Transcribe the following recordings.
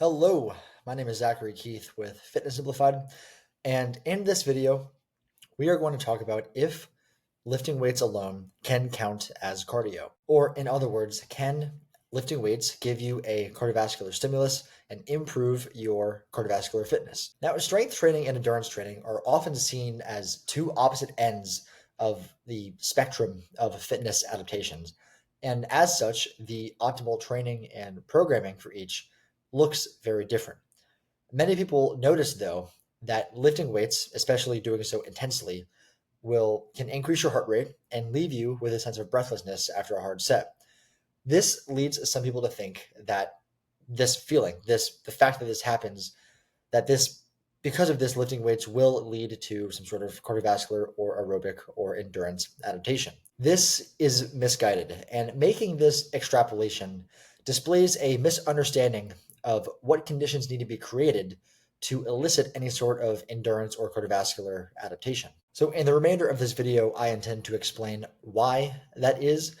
Hello, my name is Zachary Keith with Fitness Simplified, and in this video, we are going to talk about if lifting weights alone can count as cardio, or in other words, can lifting weights give you a cardiovascular stimulus and improve your cardiovascular fitness. Now, strength training and endurance training are often seen as two opposite ends of the spectrum of fitness adaptations, and as such, the optimal training and programming for each looks very different. Many people notice, though, that lifting weights, especially doing so intensely, will can increase your heart rate and leave you with a sense of breathlessness after a hard set. This leads some people to think that this feeling, the fact that this happens, that this because of this lifting weights will lead to some sort of cardiovascular or aerobic or endurance adaptation. This is misguided, and making this extrapolation displays a misunderstanding of what conditions need to be created to elicit any sort of endurance or cardiovascular adaptation. So in the remainder of this video, I intend to explain why that is,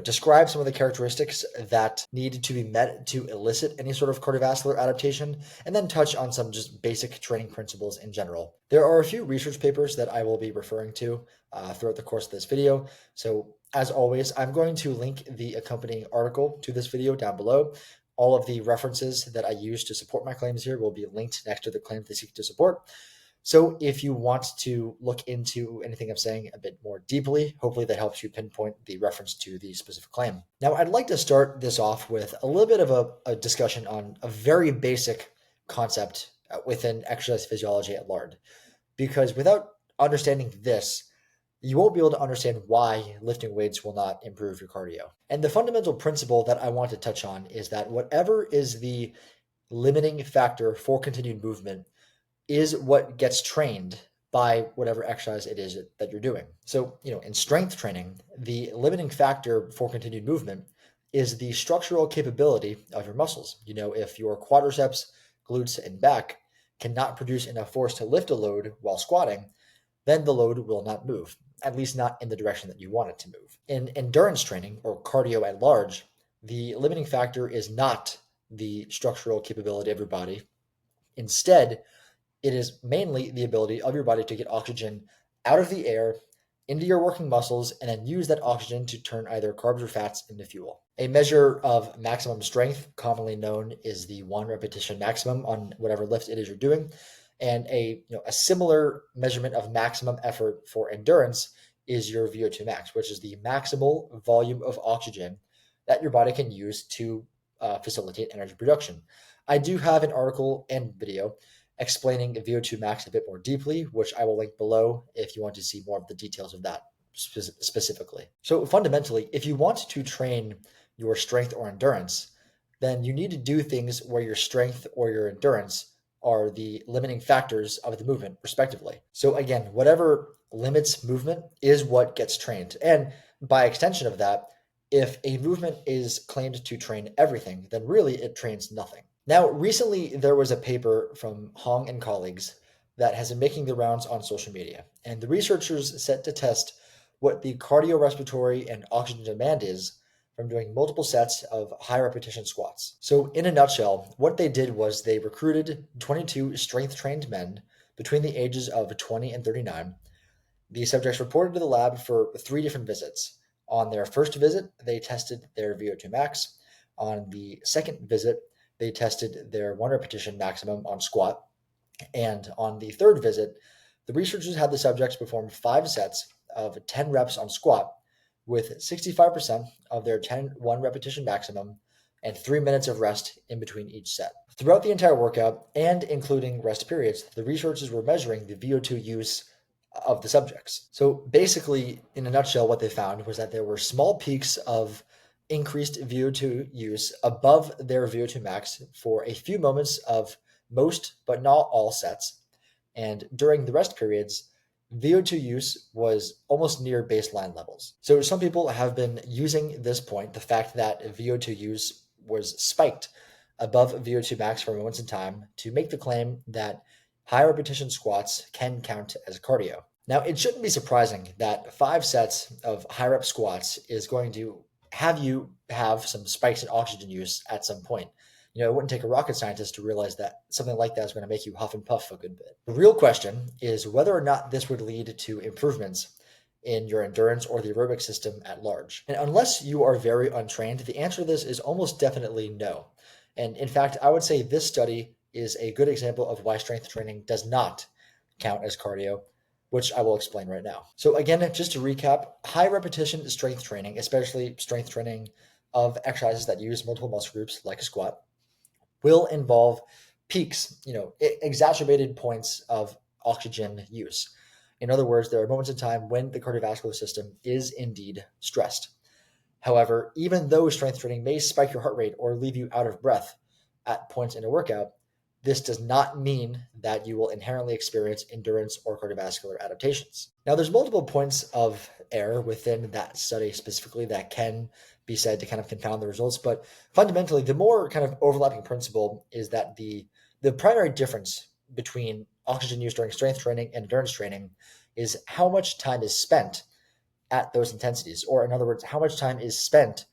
describe some of the characteristics that need to be met to elicit any sort of cardiovascular adaptation, and then touch on some just basic training principles in general. There are a few research papers that I will be referring to throughout the course of this video. So as always, I'm going to link the accompanying article to this video down below. All of the references that I use to support my claims here will be linked next to the claims they seek to support. So if you want to look into anything I'm saying a bit more deeply, hopefully that helps you pinpoint the reference to the specific claim. Now, I'd like to start this off with a little bit of a discussion on a very basic concept within exercise physiology at large, because without understanding this, you won't be able to understand why lifting weights will not improve your cardio. And the fundamental principle that I want to touch on is that whatever is the limiting factor for continued movement is what gets trained by whatever exercise it is that you're doing. So, in strength training, the limiting factor for continued movement is the structural capability of your muscles. If your quadriceps, glutes, and back cannot produce enough force to lift a load while squatting, then the load will not move, at least not in the direction that you want it to move. In endurance training, or cardio at large, the limiting factor is not the structural capability of your body. Instead, it is mainly the ability of your body to get oxygen out of the air into your working muscles and then use that oxygen to turn either carbs or fats into fuel. A measure of maximum strength, commonly known, is the one repetition maximum on whatever lift it is you're doing. And a similar measurement of maximum effort for endurance is your VO2 max, which is the maximal volume of oxygen that your body can use to facilitate energy production. I do have an article and video explaining VO2 max a bit more deeply, which I will link below if you want to see more of the details of that specifically. So fundamentally, if you want to train your strength or endurance, then you need to do things where your strength or your endurance are the limiting factors of the movement, respectively. So again, whatever limits movement is what gets trained. And by extension of that, if a movement is claimed to train everything, then really it trains nothing. Now, recently there was a paper from Hong and colleagues that has been making the rounds on social media, and the researchers set to test what the cardiorespiratory and oxygen demand is from doing multiple sets of high repetition squats. So in a nutshell, what they did was they recruited 22 strength trained men between the ages of 20 and 39. The subjects reported to the lab for 3 different visits. On their first visit, they tested their VO2 max. On the second visit, they tested their one repetition maximum on squat. And on the third visit, the researchers had the subjects perform 5 sets of 10 reps on squat with 65% of their 10 one repetition maximum and 3 minutes of rest in between each set. Throughout the entire workout, and including rest periods, the researchers were measuring the VO2 use of the subjects. So basically, in a nutshell, what they found was that there were small peaks of increased VO2 use above their VO2 max for a few moments of most, but not all sets. And during the rest periods, VO2 use was almost near baseline levels. So some people have been using this point, the fact that VO2 use was spiked above VO2 max for moments in time, to make the claim that high repetition squats can count as cardio. Now, it shouldn't be surprising that 5 sets of high rep squats is going to have you have some spikes in oxygen use at some point. It wouldn't take a rocket scientist to realize that something like that is going to make you huff and puff a good bit. The real question is whether or not this would lead to improvements in your endurance or the aerobic system at large. And unless you are very untrained, the answer to this is almost definitely no. And in fact, I would say this study is a good example of why strength training does not count as cardio, which I will explain right now. So again, just to recap, high repetition strength training, especially strength training of exercises that use multiple muscle groups like a squat, will involve peaks, exacerbated points of oxygen use. In other words, there are moments in time when the cardiovascular system is indeed stressed. However, even though strength training may spike your heart rate or leave you out of breath at points in a workout, this does not mean that you will inherently experience endurance or cardiovascular adaptations. Now, there's multiple points of error within that study specifically that can be said to kind of confound the results, but fundamentally, the more kind of overlapping principle is that the primary difference between oxygen use during strength training and endurance training is how much time is spent at those intensities, or in other words, how much time is spent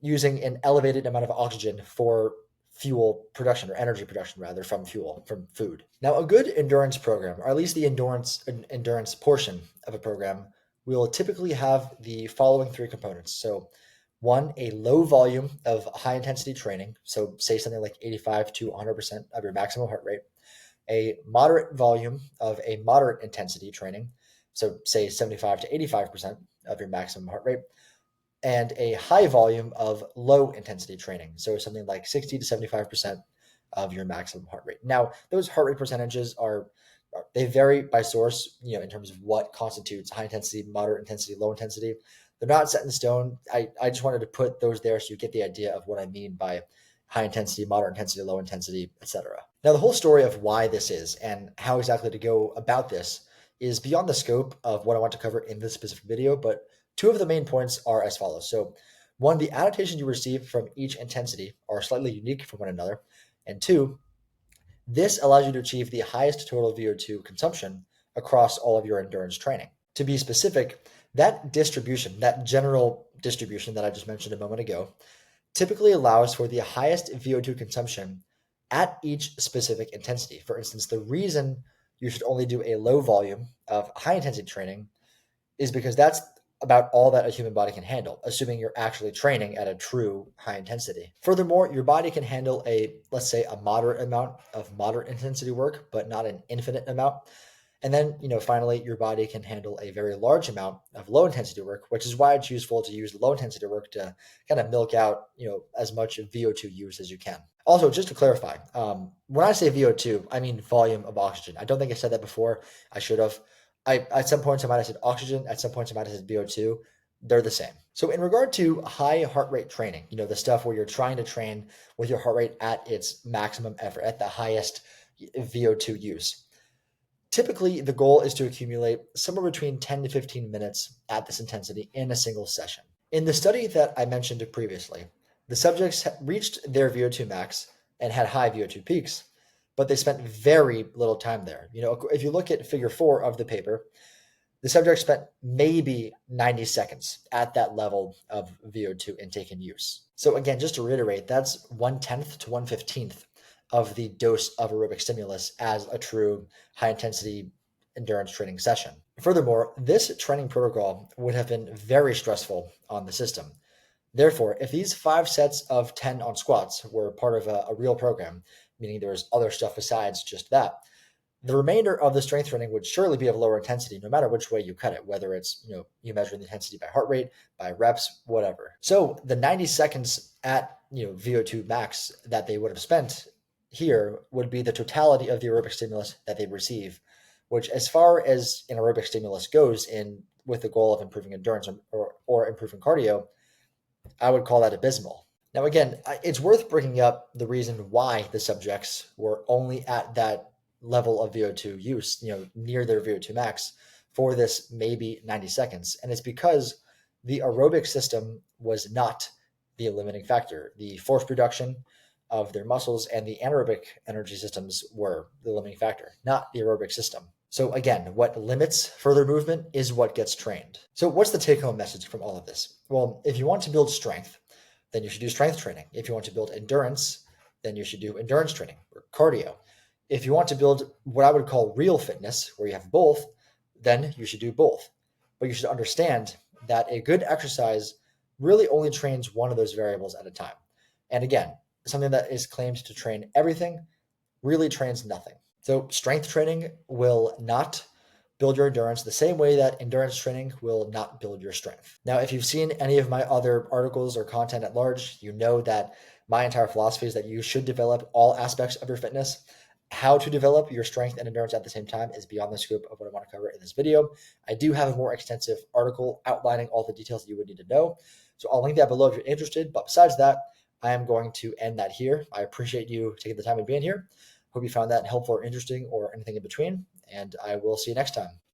using an elevated amount of oxygen for fuel production, or energy production rather, from food. Now, a good endurance program, or at least the endurance portion of a program, will typically have the following three components. So one, a low volume of high intensity training. So say something like 85 to 100% of your maximum heart rate. A moderate volume of a moderate intensity training. So say 75 to 85% of your maximum heart rate. And a high volume of low intensity training. So something like 60 to 75% of your maximum heart rate. Now, those heart rate percentages they vary by source, in terms of what constitutes high intensity, moderate intensity, low intensity. They're not set in stone. I just wanted to put those there so you get the idea of what I mean by high intensity, moderate intensity, low intensity, etc. Now, the whole story of why this is and how exactly to go about this is beyond the scope of what I want to cover in this specific video, but two of the main points are as follows. So one, the adaptations you receive from each intensity are slightly unique from one another. And two, this allows you to achieve the highest total VO2 consumption across all of your endurance training. To be specific, that distribution, that general distribution that I just mentioned a moment ago, typically allows for the highest VO2 consumption at each specific intensity. For instance, the reason you should only do a low volume of high intensity training is because that's about all that a human body can handle, assuming you're actually training at a true high intensity. Furthermore, your body can handle let's say a moderate amount of moderate intensity work, but not an infinite amount. And then, finally, your body can handle a very large amount of low intensity work, which is why it's useful to use low intensity work to kind of milk out, as much VO2 use as you can. Also, just to clarify, when I say VO2, I mean volume of oxygen. I don't think I said that before. I should have. At some points I might have said oxygen. At some points I might have said VO2. They're the same. So in regard to high heart rate training, the stuff where you're trying to train with your heart rate at its maximum effort, at the highest VO2 use. Typically, the goal is to accumulate somewhere between 10 to 15 minutes at this intensity in a single session. In the study that I mentioned previously, the subjects reached their VO2 max and had high VO2 peaks, but they spent very little time there. If you look at figure 4 of the paper, the subject spent maybe 90 seconds at that level of VO2 intake and use. So again, just to reiterate, that's 1/10 to 1/15 of the dose of aerobic stimulus as a true high-intensity endurance training session. Furthermore, this training protocol would have been very stressful on the system. Therefore, if these 5 sets of 10 on squats were part of a real program, meaning there was other stuff besides just that, the remainder of the strength training would surely be of lower intensity, no matter which way you cut it, whether it's, you measure the intensity by heart rate, by reps, whatever. So the 90 seconds at, VO2 max that they would have spent here would be the totality of the aerobic stimulus that they receive, which, as far as an aerobic stimulus goes with the goal of improving endurance or improving cardio, I would call that abysmal. Now, again, it's worth bringing up the reason why the subjects were only at that level of VO2 use, near their VO2 max for this maybe 90 seconds. And it's because the aerobic system was not the limiting factor. The force production of their muscles and the anaerobic energy systems were the limiting factor, not the aerobic system. So again, what limits further movement is what gets trained. So what's the take-home message from all of this? Well, if you want to build strength, then you should do strength training. If you want to build endurance, then you should do endurance training or cardio. If you want to build what I would call real fitness, where you have both, then you should do both. But you should understand that a good exercise really only trains one of those variables at a time. And again, something that is claimed to train everything really trains nothing. So strength training will not build your endurance the same way that endurance training will not build your strength. Now, if you've seen any of my other articles or content at large, you know that my entire philosophy is that you should develop all aspects of your fitness. How to develop your strength and endurance at the same time is beyond the scope of what I want to cover in this video. I do have a more extensive article outlining all the details that you would need to know. So I'll link that below if you're interested. But besides that, I am going to end that here. I appreciate you taking the time and being here. Hope you found that helpful or interesting or anything in between. And I will see you next time.